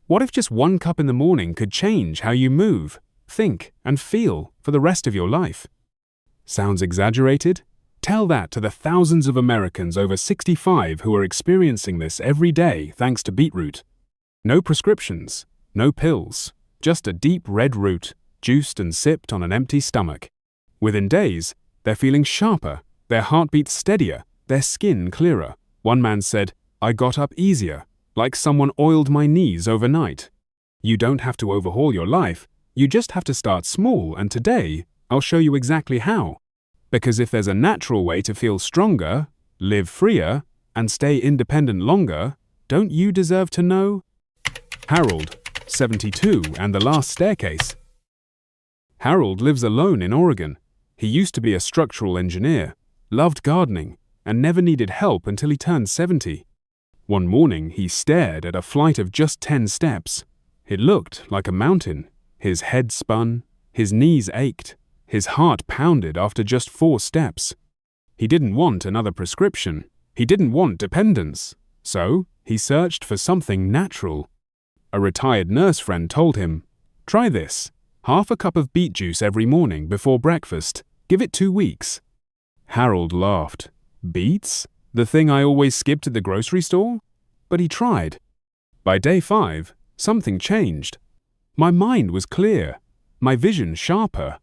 What if just 1 cup in the morning could change how you move, think, and feel for the rest of your life? Sounds exaggerated? Tell that to the thousands of Americans over 65 who are experiencing this every day thanks to beetroot. No prescriptions, no pills, just a deep red root, juiced and sipped on an empty stomach. Within days, they're feeling sharper, their heartbeat steadier, their skin clearer. One man said, "I got up easier, like someone oiled my knees overnight." You don't have to overhaul your life, you just have to start small, and today, I'll show you exactly how. Because if there's a natural way to feel stronger, live freer, and stay independent longer, don't you deserve to know? Harold, 72, and the last staircase. Harold lives alone in Oregon. He used to be a structural engineer, loved gardening, and never needed help until he turned 70. One morning, he stared at a flight of just 10 steps. It looked like a mountain. His head spun, his knees ached, his heart pounded after just 4 steps. He didn't want another prescription. He didn't want dependence. So, he searched for something natural. A retired nurse friend told him, "Try this. Half a cup of beet juice every morning before breakfast. Give it 2 weeks." Harold laughed. Beets? The thing I always skipped at the grocery store? But he tried. By day 5, something changed. My mind was clear, my vision sharper.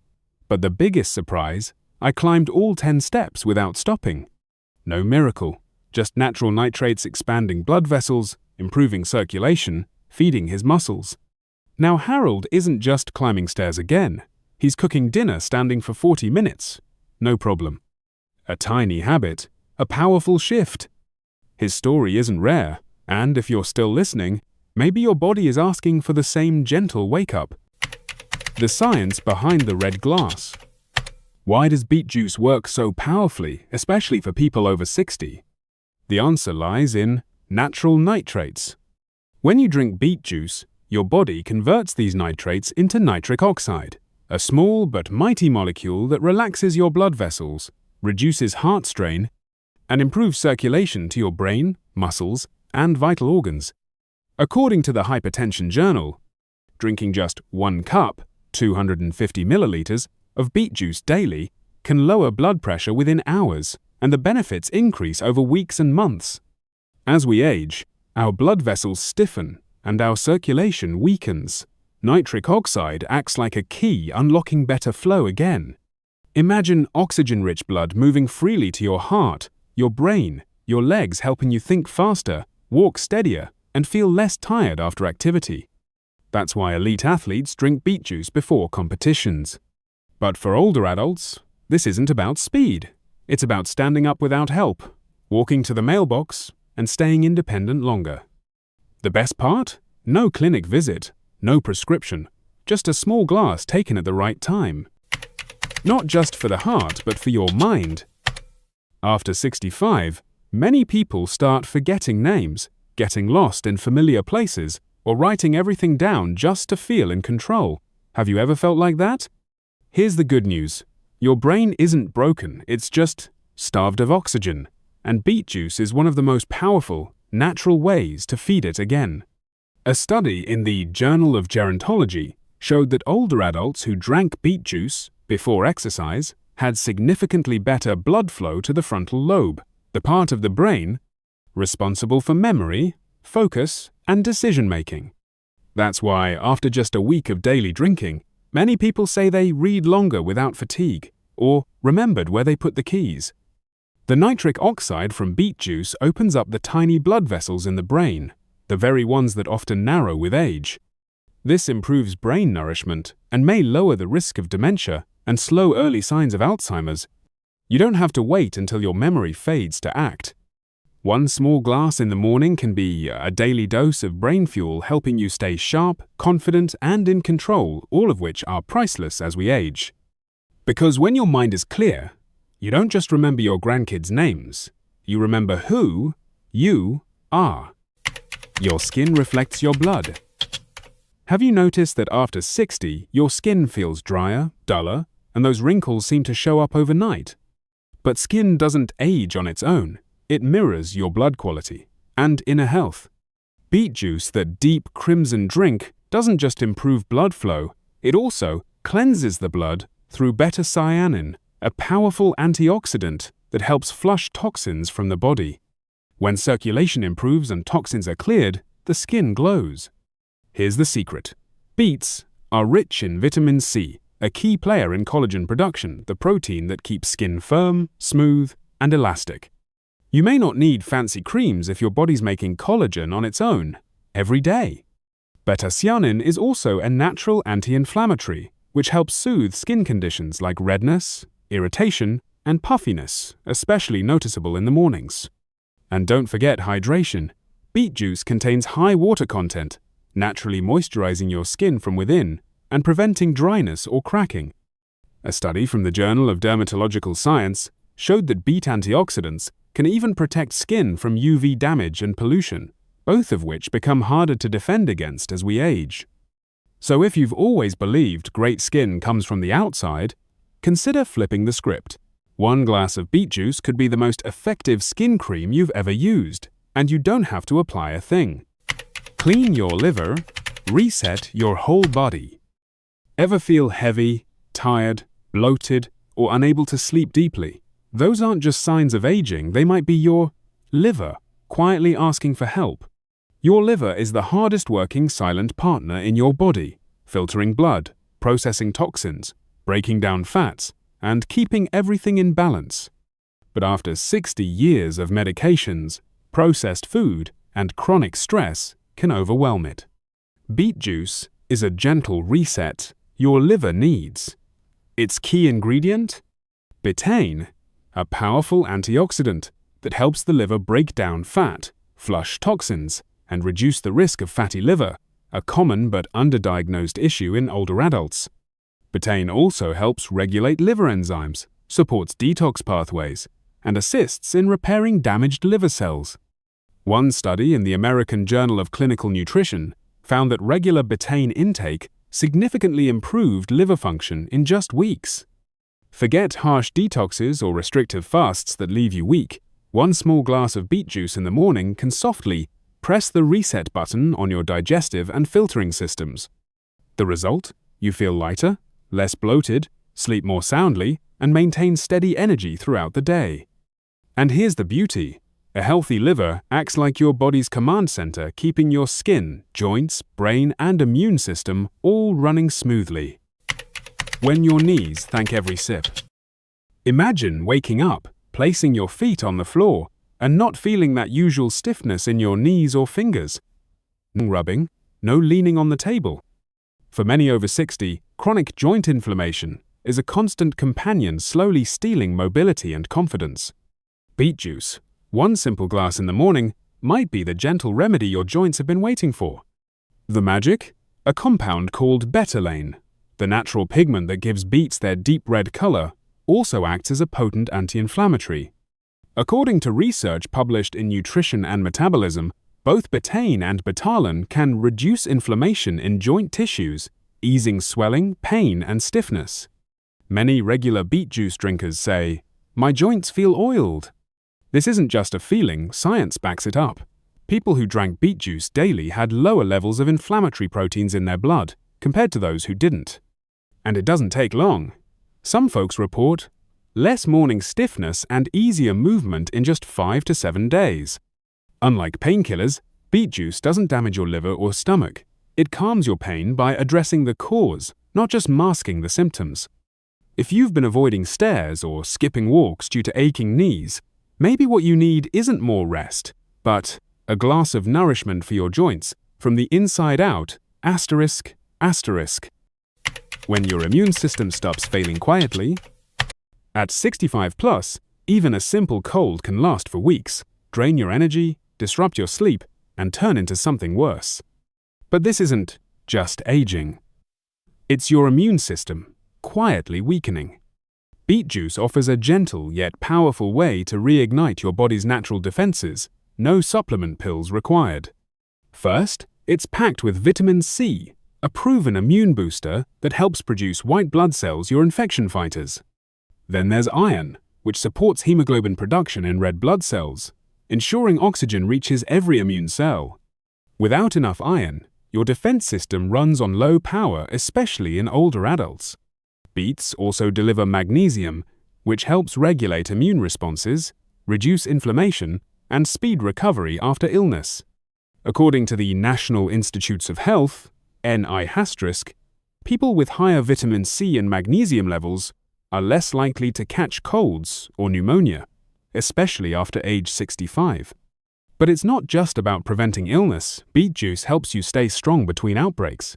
But the biggest surprise, I climbed all 10 steps without stopping. No miracle, just natural nitrates expanding blood vessels, improving circulation, feeding his muscles. Now Harold isn't just climbing stairs again. He's cooking dinner standing for 40 minutes. No problem. A tiny habit, a powerful shift. His story isn't rare, and if you're still listening, maybe your body is asking for the same gentle wake-up. The science behind the red glass. Why does beet juice work so powerfully, especially for people over 60? The answer lies in natural nitrates. When you drink beet juice, your body converts these nitrates into nitric oxide, a small but mighty molecule that relaxes your blood vessels, reduces heart strain, and improves circulation to your brain, muscles, and vital organs. According to the Hypertension Journal, drinking just 1 cup, 250 milliliters, of beet juice daily can lower blood pressure within hours, and the benefits increase over weeks and months. As we age, our blood vessels stiffen and our circulation weakens. Nitric oxide acts like a key unlocking better flow again. Imagine oxygen-rich blood moving freely to your heart, your brain, your legs, helping you think faster, walk steadier, and feel less tired after activity. That's why elite athletes drink beet juice before competitions. But for older adults, this isn't about speed. It's about standing up without help, walking to the mailbox, and staying independent longer. The best part? No clinic visit, no prescription, just a small glass taken at the right time. Not just for the heart, but for your mind. After 65, many people start forgetting names, getting lost in familiar places, or writing everything down just to feel in control. Have you ever felt like that? Here's the good news. Your brain isn't broken, it's just starved of oxygen, and beet juice is one of the most powerful, natural ways to feed it again. A study in the Journal of Gerontology showed that older adults who drank beet juice before exercise had significantly better blood flow to the frontal lobe, the part of the brain responsible for memory, focus, and decision-making. That's why, after just a week of daily drinking, many people say they read longer without fatigue, or remembered where they put the keys. The nitric oxide from beet juice opens up the tiny blood vessels in the brain, the very ones that often narrow with age. This improves brain nourishment and may lower the risk of dementia and slow early signs of Alzheimer's. You don't have to wait until your memory fades to act. 1 small glass in the morning can be a daily dose of brain fuel, helping you stay sharp, confident, and in control, all of which are priceless as we age. Because when your mind is clear, you don't just remember your grandkids' names, you remember who you are. Your skin reflects your blood. Have you noticed that after 60, your skin feels drier, duller, and those wrinkles seem to show up overnight? But skin doesn't age on its own. It mirrors your blood quality and inner health. Beet juice, that deep crimson drink, doesn't just improve blood flow, it also cleanses the blood through beta-cyanin, a powerful antioxidant that helps flush toxins from the body. When circulation improves and toxins are cleared, the skin glows. Here's the secret. Beets are rich in vitamin C, a key player in collagen production, the protein that keeps skin firm, smooth, and elastic. You may not need fancy creams if your body's making collagen on its own, every day. Beta-cyanin is also a natural anti-inflammatory, which helps soothe skin conditions like redness, irritation, and puffiness, especially noticeable in the mornings. And don't forget hydration. Beet juice contains high water content, naturally moisturizing your skin from within and preventing dryness or cracking. A study from the Journal of Dermatological Science showed that beet antioxidants can even protect skin from UV damage and pollution, both of which become harder to defend against as we age. So if you've always believed great skin comes from the outside, consider flipping the script. One glass of beet juice could be the most effective skin cream you've ever used, and you don't have to apply a thing. Clean your liver, reset your whole body. Ever feel heavy, tired, bloated, or unable to sleep deeply? Those aren't just signs of aging, they might be your liver quietly asking for help. Your liver is the hardest working silent partner in your body, filtering blood, processing toxins, breaking down fats, and keeping everything in balance. But after 60 years of medications, processed food, and chronic stress can overwhelm it. Beet juice is a gentle reset your liver needs. Its key ingredient? Betaine, a powerful antioxidant that helps the liver break down fat, flush toxins, and reduce the risk of fatty liver, a common but underdiagnosed issue in older adults. Betaine also helps regulate liver enzymes, supports detox pathways, and assists in repairing damaged liver cells. One study in the American Journal of Clinical Nutrition found that regular betaine intake significantly improved liver function in just weeks. Forget harsh detoxes or restrictive fasts that leave you weak. One small glass of beet juice in the morning can softly press the reset button on your digestive and filtering systems. The result? You feel lighter, less bloated, sleep more soundly, and maintain steady energy throughout the day. And here's the beauty. A healthy liver acts like your body's command center, keeping your skin, joints, brain, and immune system all running smoothly. When your knees thank every sip. Imagine waking up, placing your feet on the floor, and not feeling that usual stiffness in your knees or fingers. No rubbing, no leaning on the table. For many over 60, chronic joint inflammation is a constant companion slowly stealing mobility and confidence. Beet juice, one simple glass in the morning, might be the gentle remedy your joints have been waiting for. The magic? A compound called betalain, the natural pigment that gives beets their deep red color, also acts as a potent anti-inflammatory. According to research published in Nutrition and Metabolism, both betaine and betalain can reduce inflammation in joint tissues, easing swelling, pain, and stiffness. Many regular beet juice drinkers say, "My joints feel oiled." This isn't just a feeling, science backs it up. People who drank beet juice daily had lower levels of inflammatory proteins in their blood compared to those who didn't. And it doesn't take long. Some folks report less morning stiffness and easier movement in just 5 to 7 days. Unlike painkillers, beet juice doesn't damage your liver or stomach. It calms your pain by addressing the cause, not just masking the symptoms. If you've been avoiding stairs or skipping walks due to aching knees, maybe what you need isn't more rest, but a glass of nourishment for your joints from the inside out, asterisk, asterisk. When your immune system stops failing quietly. At 65 plus, even a simple cold can last for weeks, drain your energy, disrupt your sleep, and turn into something worse. But this isn't just aging. It's your immune system quietly weakening. Beet juice offers a gentle yet powerful way to reignite your body's natural defenses, no supplement pills required. First, it's packed with vitamin C, a proven immune booster that helps produce white blood cells, your infection fighters. Then there's iron, which supports hemoglobin production in red blood cells, ensuring oxygen reaches every immune cell. Without enough iron, your defense system runs on low power, especially in older adults. Beets also deliver magnesium, which helps regulate immune responses, reduce inflammation, and speed recovery after illness. According to the National Institutes of Health, NI*, people with higher vitamin C and magnesium levels are less likely to catch colds or pneumonia, especially after age 65. But it's not just about preventing illness. Beet juice helps you stay strong between outbreaks.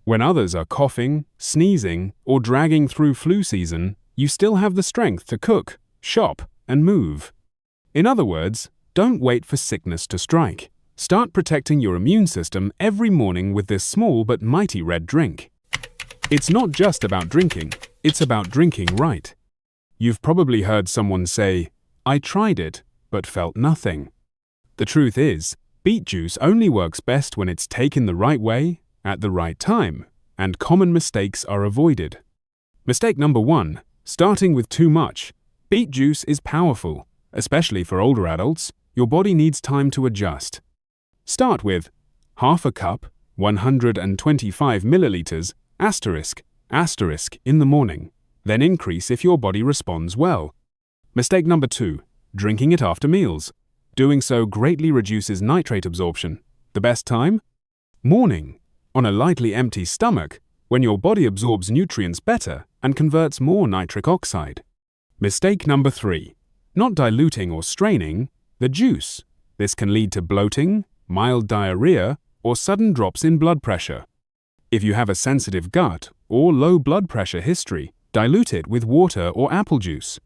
When others are coughing, sneezing, or dragging through flu season, you still have the strength to cook, shop, and move. In other words, don't wait for sickness to strike. Start protecting your immune system every morning with this small but mighty red drink. It's not just about drinking, it's about drinking right. You've probably heard someone say, "I tried it, but felt nothing." The truth is, beet juice only works best when it's taken the right way, at the right time, and common mistakes are avoided. Mistake number 1, starting with too much. Beet juice is powerful, especially for older adults. Your body needs time to adjust. Start with half a cup, 125 milliliters, in the morning, then increase if your body responds well. Mistake number 2, drinking it after meals. Doing so greatly reduces nitrate absorption. The best time? Morning, on a lightly empty stomach, when your body absorbs nutrients better and converts more nitric oxide. Mistake number 3, not diluting or straining the juice. This can lead to bloating, mild diarrhea, or sudden drops in blood pressure. If you have a sensitive gut or low blood pressure history, dilute it with water or apple juice.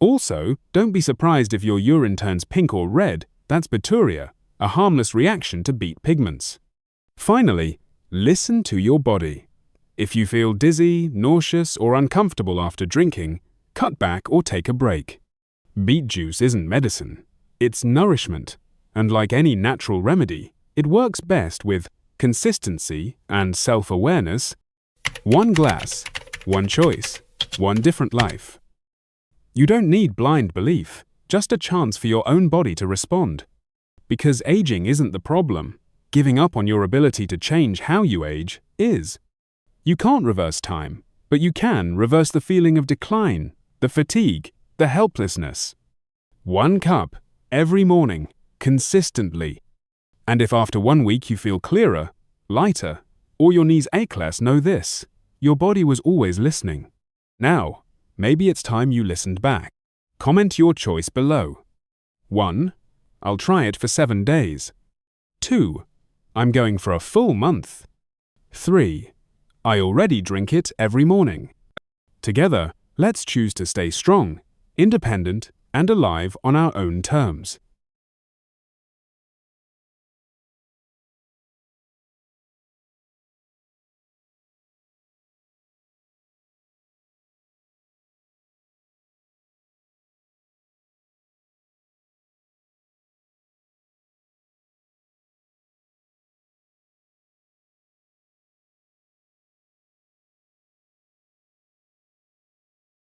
Also, don't be surprised if your urine turns pink or red. That's bituria, a harmless reaction to beet pigments. Finally, listen to your body. If you feel dizzy, nauseous, or uncomfortable after drinking, cut back or take a break. Beet juice isn't medicine, it's nourishment, and like any natural remedy, it works best with consistency and self-awareness. 1 glass, 1 choice, 1 different life. You don't need blind belief, just a chance for your own body to respond. Because aging isn't the problem. Giving up on your ability to change how you age is. You can't reverse time, but you can reverse the feeling of decline, the fatigue, the helplessness. 1 cup, every morning, consistently. And if after 1 week you feel clearer, lighter, or your knees ache less, know this: your body was always listening. Now, maybe it's time you listened back. Comment your choice below. 1. I'll try it for 7 days. 2. I'm going for a full month. 3. I already drink it every morning. Together, let's choose to stay strong, independent, and alive on our own terms.